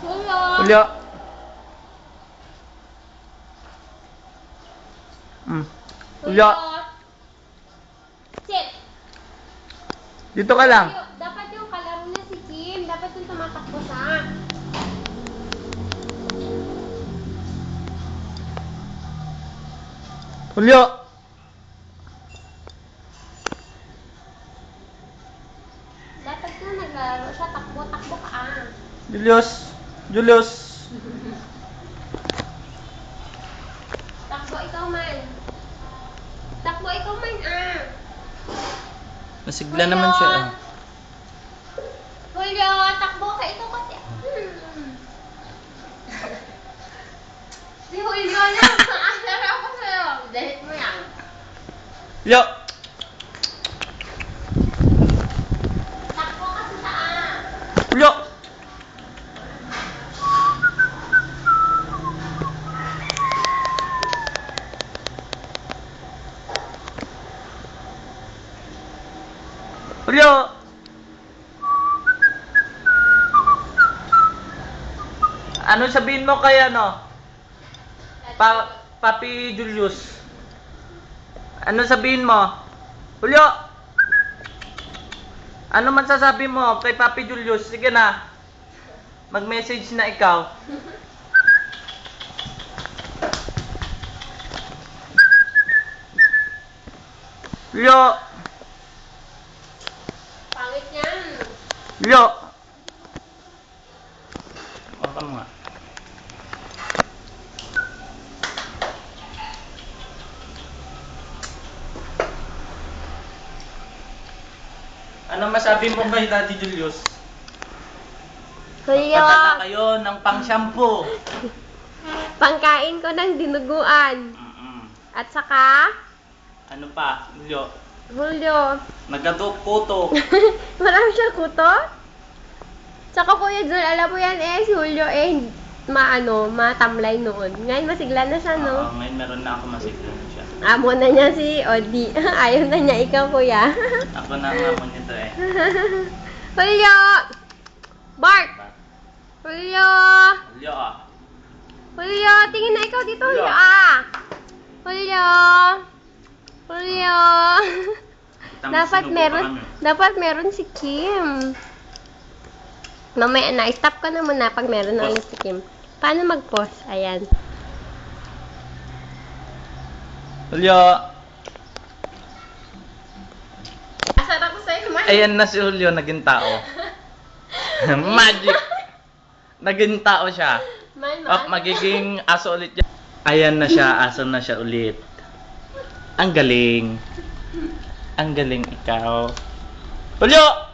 Julio. Julio. Sit. Dito ka lang. Dapat yung kalaro na si Kim. Dapat yung tumatakbo sa. Julio. Dapat yung naglalaro siya. Takbo ka Julius. Julius. Takbo ikaw man. Takbo ikaw man Nasigla naman siya. Julio, takbo ka ito kasi. Si Julio lang. Maasar ako sa'yo. Dahil mo yan. Julio. Takbo kasi sa Julio. Julio. Ano sabihin mo kay Papi Julius? Ano sabihin mo? Julio. Ano man sasabi mo kay Papi Julius? Sige na. Mag-message na ikaw. Julio. Pangit yan. Julio. Baka mo nga. Ano masabi mo kay Daddy Julius? Julio, Padala kayo ng pang-shampoo. pangkain ko ng dinuguan. At saka, Ano pa, Julio? Julio, Nagkatukuto. marami siya kuto. Tsaka Kuya Jun, alam mo yan si Julio matamlay noon. Ngayon masigla na siya, no? Ngayon meron na ako masigla na siya. Amo na niya si Odi. Ayaw na niya ikaw, Kuya. Ako na ang amon nito Julio! Bark! Julio! Julio Julio, tingin na ikaw dito, Julio, Julio! Julio! Dapat meron si Kim. Mamaya na, stop ka na muna pag meron na ulit si Kim. Paano mag-pause? Ayan. Julio! Asar ako sa'yo, man. Ayan na si Julio, naging tao. Magic! Naging tao siya. Magiging aso ulit yan. Ayan na siya, aso na siya ulit. Ang galing. Ang galing ikaw. Julio!